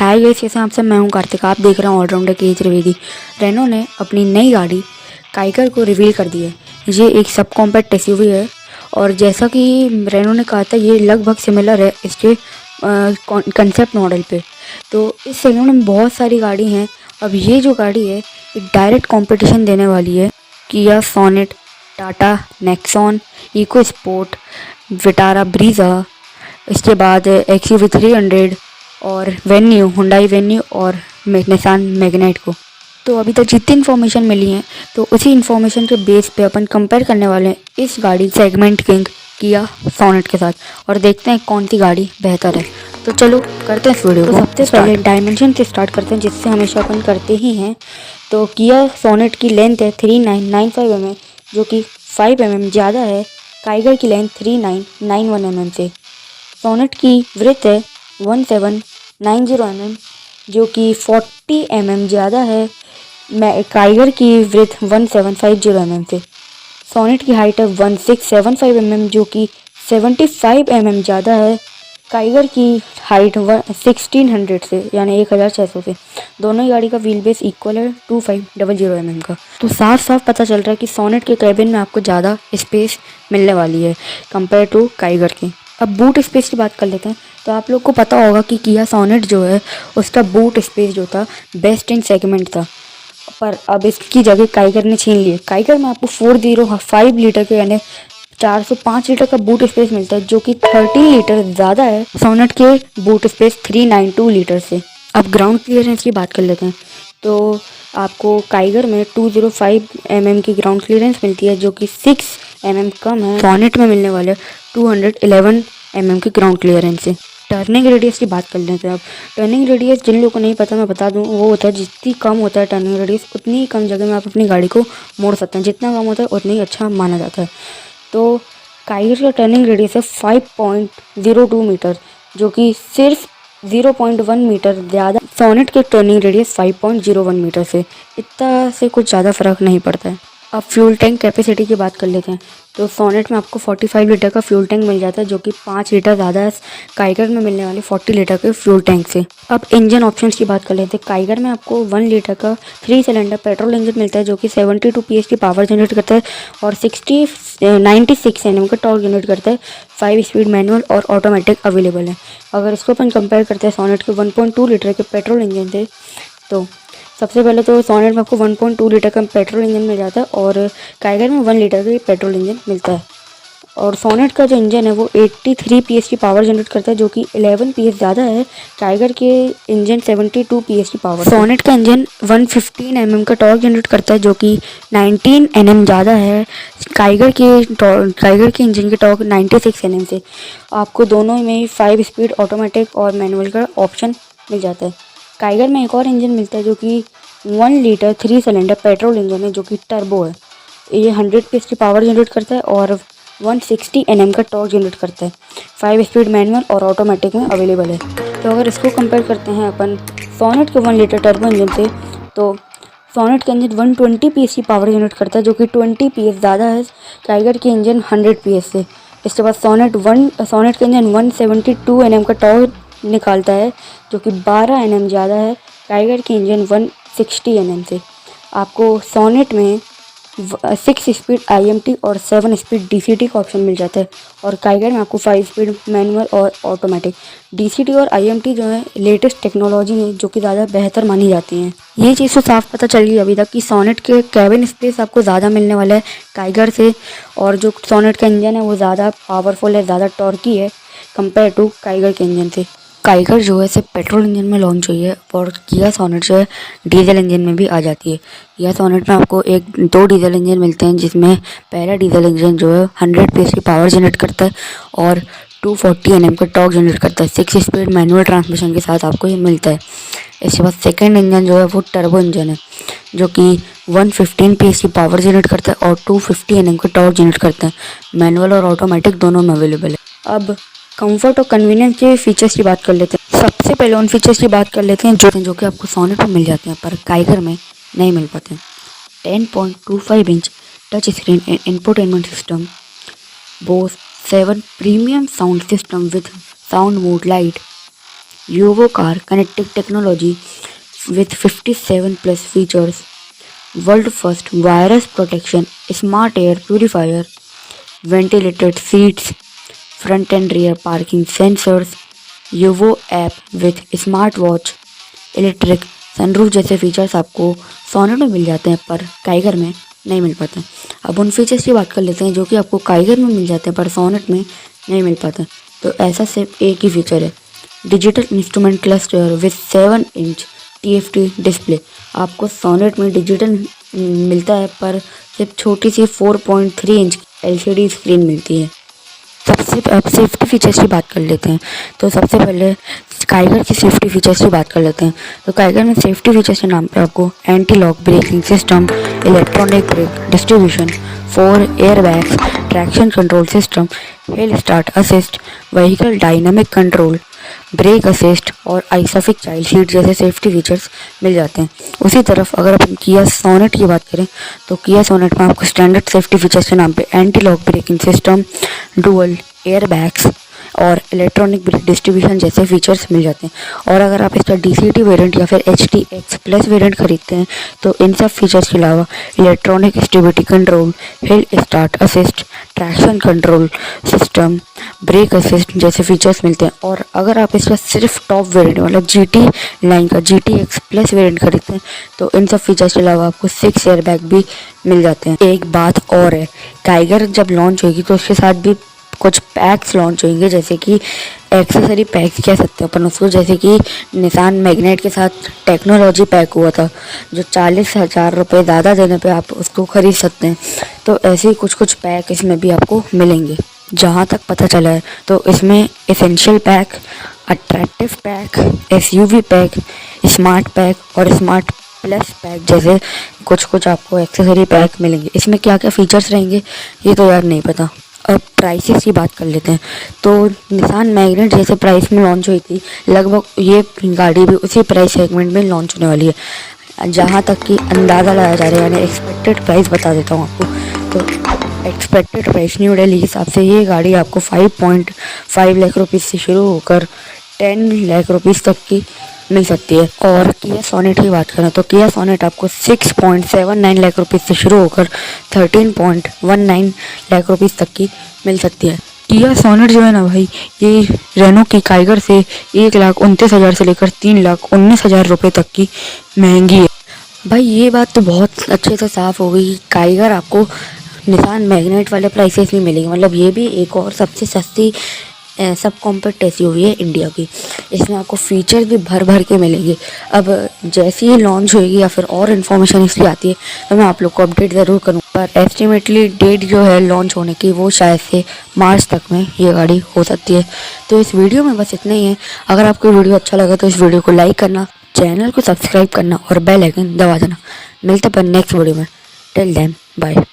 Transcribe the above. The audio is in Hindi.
हाय गाइस, कैसे हैं आप सब। मैं हूं कार्तिक, आप देख रहे हैं ऑलराउंडर के त्रिवेदी। रेनो ने अपनी नई गाड़ी काइगर को रिवील कर दी है। ये एक सब कॉम्पैक्ट एसयूवी है और जैसा कि रेनो ने कहा था ये लगभग सिमिलर है इसके कंसेप्ट मॉडल पे। तो इस सेगमेंट में बहुत सारी गाड़ी हैं। अब ये जो गाड़ी है ये डायरेक्ट कंपटीशन देने वाली है किया Sonet, Tata Nexon, EcoSport, Vitara Brezza, इसके बाद XUV 300 और वेन्यू, हुंडई वेन्यू और निसान मैग्नाइट को। तो अभी तक जितनी इन्फॉर्मेशन मिली है तो उसी इन्फॉर्मेशन के बेस पे अपन कंपेयर करने वाले हैं इस गाड़ी सेगमेंट किंग किया सोनेट के साथ और देखते हैं कौन सी गाड़ी बेहतर है। तो चलो करते हैं इस वीडियो को। सबसे पहले डायमेंशन से स्टार्ट करते हैं जिससे हमेशा अपन करते ही हैं। तो किया सोनेट की लेंथ है 3995 mm जो कि 5 mm ज़्यादा है काइगर की लेंथ 3991 mm से। सोनेट की विड्थ है 1790 mm जो कि 40 mm ज़्यादा है काइगर की विड्थ 1750 mm से। सोनेट की हाइट है 1675 mm जो कि 75 mm ज़्यादा है काइगर की हाइट 1600 से यानी 1600 से। दोनों ही गाड़ी का व्हील बेस इक्वल है 2500 mm का। तो साफ साफ पता चल रहा है कि सोनेट के कैबिन में आपको ज़्यादा स्पेस मिलने वाली है कंपेयर टू काइगर के। अब बूट स्पेस की बात कर लेते हैं। तो आप लोग को पता होगा कि किया सोनेट जो है उसका बूट स्पेस जो था बेस्ट इन सेगमेंट था, पर अब इसकी जगह काइगर ने छीन ली है। काइगर में आपको 405 लीटर के यानी 405 लीटर का बूट स्पेस मिलता है जो कि 30 लीटर ज़्यादा है सोनेट के बूट स्पेस 392 लीटर से। अब ग्राउंड क्लियरेंस की बात कर लेते हैं। तो आपको काइगर में 205 mm की ग्राउंड क्लियरेंस मिलती है जो कि 6 mm कम है सोनेट में मिलने वाले 211 mm की ग्राउंड क्लियरेंस से। टर्निंग रेडियस की बात कर लेते हैं। अब टर्निंग रेडियस जिन लोगों को नहीं पता मैं बता दूं, वो होता है जितनी कम होता है टर्निंग रेडियस उतनी ही कम जगह में आप अपनी गाड़ी को मोड़ सकते हैं। जितना कम होता है उतना ही अच्छा माना जाता है। तो काइगर का टर्निंग रेडियस है 5.02 मीटर जो कि सिर्फ 0.1 मीटर ज़्यादा सोनेट के टर्निंग रेडियस 5.01 मीटर से। इतना से कुछ ज़्यादा फर्क नहीं पड़ता है। अब फ्यूल टैंक कैपेसिटी की बात कर लेते हैं। तो सोनेट में आपको 45 लीटर का फ्यूल टैंक मिल जाता है जो कि 5 लीटर ज़्यादा है काइगर में मिलने वाले 40 लीटर के फ्यूल टैंक से। अब इंजन ऑप्शंस की बात कर लेते हैं। काइगर में आपको 1 लीटर का 3 सिलेंडर पेट्रोल इंजन मिलता है जो कि 72 PS की पावर जनरेट करता है और 96 Nm का टॉर्क जनरेट करता है। 5 स्पीड मैनुअल और ऑटोमेटिक अवेलेबल है। अगर इसको अपन कंपेयर करते हैं सोनेट के 1.2 लीटर के पेट्रोल इंजन से, तो सबसे पहले तो सोनेट में आपको 1.2 लीटर का पेट्रोल इंजन मिल जाता है और काइगर में 1 लीटर का पेट्रोल इंजन मिलता है। और सोनेट का जो इंजन है वो 83 PS की पावर जनरेट करता है जो कि 11 PS ज़्यादा है काइगर के इंजन 72 PS की पावर। सोनेट का इंजन 115 mm का टॉर्क जनरेट करता है जो कि 19 Nm ज़्यादा है काइगर के इंजन के टॉर्क 96 Nm से। आपको दोनों में 5 स्पीड ऑटोमेटिक और मैनुअल का ऑप्शन मिल जाता है। काइगर में एक और इंजन मिलता है जो कि 1 लीटर 3 सिलेंडर पेट्रोल इंजन है जो कि टर्बो है। ये 100 PS की पावर जनरेट करता है और 160 Nm का टॉर्क जनरेट करता है। 5 स्पीड मैनुअल और ऑटोमेटिक में अवेलेबल है। तो अगर इसको कंपेयर करते हैं अपन सोनेट के 1 लीटर टर्बो इंजन से, तो सोनेट का इंजन 120 PS की पावर जनरेट करता है जो कि 20 PS ज़्यादा है काइगर के इंजन 100 PS से। इसके बाद सोनेट का इंजन 172 Nm का टॉर्क निकालता है जो कि 12 Nm ज़्यादा है काइगर के इंजन 160 Nm से। आपको सोनेट में 6 स्पीड IMT और 7 स्पीड DCT का ऑप्शन मिल जाता है और काइगर में आपको 5 स्पीड मैनुअल और ऑटोमेटिक। DCT और IMT जो है लेटेस्ट टेक्नोलॉजी है जो कि ज़्यादा बेहतर मानी जाती हैं। ये चीज़ तो साफ पता चल गई अभी तक कि सोनेट के कैबिन स्पेस आपको ज़्यादा मिलने वाला है काइगर से और जो सोनेट का इंजन है वो ज़्यादा पावरफुल है, ज़्यादा टॉर्की है कंपेयर टू काइगर के इंजन से। काइगर जो है सिर्फ पेट्रोल इंजन में लॉन्च हुई है और किया सोनेट जो है डीजल इंजन में भी आ जाती है। किया सोनेट में आपको 2 डीजल इंजन मिलते हैं जिसमें पहला डीजल इंजन जो है 100 PS की पावर जनरेट करता है और 240 Nm का टॉर्क जनरेट करता है। 6 स्पीड मैनुअल ट्रांसमिशन के साथ आपको ये मिलता है। इसके बाद सेकेंड इंजन जो है वो टर्बो इंजन है जो कि 115 PS की पावर जनरेट करता है और 250 Nm का टॉर्क जनरेट करता है। मैनुअल और ऑटोमेटिक दोनों में अवेलेबल है। अब कंफर्ट और कन्वीनियंस के फीचर्स की बात कर लेते हैं। सबसे पहले उन फीचर्स की बात कर लेते हैं जो कि आपको सोनेट में मिल जाते हैं पर काइगर में नहीं मिल पाते। 10.25 inch touch screen and infotainment system, Bose 7 premium sound system with sound mode light, UVO car connective technology with 57 plus features, world first virus protection, smart air purifier, ventilated seats, front and rear parking sensors, Yuvo app with smart watch, electric sunroof जैसे फीचर्स आपको सोनेट में मिल जाते हैं पर काइगर में नहीं मिल पाते। अब उन फीचर्स की बात कर लेते हैं जो कि आपको काइगर में मिल जाते हैं पर सोनेट में नहीं मिल पाते। तो ऐसा सिर्फ एक ही फीचर है, digital instrument cluster with 7 inch TFT display. आपको सोनेट में डिजिटल मिलता है पर सिर्फ छोटी सी 4.3 इंच LCD स्क्रीन मिलती है। सबसे अब सेफ्टी फीचर्स की बात कर लेते हैं। तो सबसे पहले काइगर की सेफ्टी फीचर्स की बात कर लेते हैं। तो काइगर में सेफ्टी फीचर्स के नाम पे आपको anti lock braking system, electronic brake distribution, 4 airbags, traction control system, hill start assist, vehicle dynamic control, brake assist और आइसोफिक चाइल्ड सीट जैसे सेफ्टी फीचर्स मिल जाते हैं। उसी तरफ अगर अपन किया सोनेट की बात करें तो किया सोनेट में आपको स्टैंडर्ड सेफ्टी फीचर्स के नाम पे anti lock braking system, dual airbags और इलेक्ट्रॉनिक ब्रेक डिस्ट्रीब्यूशन जैसे फीचर्स मिल जाते हैं। और अगर आप इसका DCT वेरिएंट या फिर HTX प्लस वेरिएंट खरीदते हैं तो इन सब फीचर्स के अलावा electronic stability control, hill start assist, traction control system, brake assist जैसे फीचर्स मिलते हैं। और अगर आप इसका सिर्फ टॉप वेरिएंट मतलब GT लाइन का GTX प्लस वेरिएंट खरीदते हैं तो इन सब फीचर्स के अलावा आपको 6 एयरबैग भी मिल जाते हैं। एक बात और है, काइगर जब लॉन्च होगी तो उसके साथ भी कुछ पैक्स लॉन्च होंगे जैसे कि एक्सेसरी पैक्स कह सकते हैं अपन उसको, जैसे कि निसान मैग्नेट के साथ टेक्नोलॉजी पैक हुआ था जो 40,000 रुपये ज़्यादा देने पे आप उसको खरीद सकते हैं। तो ऐसे ही कुछ कुछ पैक इसमें भी आपको मिलेंगे। जहाँ तक पता चला है तो इसमें essential pack, attractive pack, SUV pack, smart pack और स्मार्ट प्लस पैक जैसे कुछ कुछ आपको एक्सेसरी पैक मिलेंगे। इसमें क्या क्या फीचर्स रहेंगे ये तो यार नहीं पता। अब प्राइसेस की बात कर लेते हैं। तो निसान मैग्नेट जैसे प्राइस में लॉन्च हुई थी, लगभग ये गाड़ी भी उसी प्राइस सेगमेंट में लॉन्च होने वाली है। जहाँ तक कि अंदाज़ा लगाया जा रहा है, यानी एक्सपेक्टेड प्राइस बता देता हूँ आपको। तो एक्सपेक्टेड प्राइस न्यू दिल्ली के हिसाब से ये गाड़ी आपको 5.5 लाख रुपीज़ से शुरू होकर 10 लाख रुपीज़ तक की मिल सकती है। और किया सोनेट की बात करें तो किया सोनेट आपको 6.79 लाख रुपीज़ से शुरू होकर 13.19 लाख रुपीज़ तक की मिल सकती है। किया सोनेट जो है ना भाई, ये रेनो की काइगर से 1,29,000 से लेकर 3,19,000 रुपये तक की महंगी है। भाई ये बात तो बहुत अच्छे से साफ़ हो गई, काइगर आपको निसान मैग्नेट वाले प्राइसेस में मिलेगी। मतलब ये भी एक और सबसे सस्ती सब कॉम्पैक्ट SUV है इंडिया की। इसमें आपको फीचर्स भी भर भर के मिलेंगे। अब जैसे ही लॉन्च होएगी या फिर और इन्फॉर्मेशन इसकी आती है तो मैं आप लोग को अपडेट ज़रूर करूँ, पर एस्टिमेटली डेट जो है लॉन्च होने की वो शायद से मार्च तक में ये गाड़ी हो सकती है। तो इस वीडियो में बस इतना ही है। अगर आपको वीडियो अच्छा लगा तो इस वीडियो को लाइक करना, चैनल को सब्सक्राइब करना और बेल आइकन दबा देना। मिलते हैं नेक्स्ट वीडियो में। Till then bye.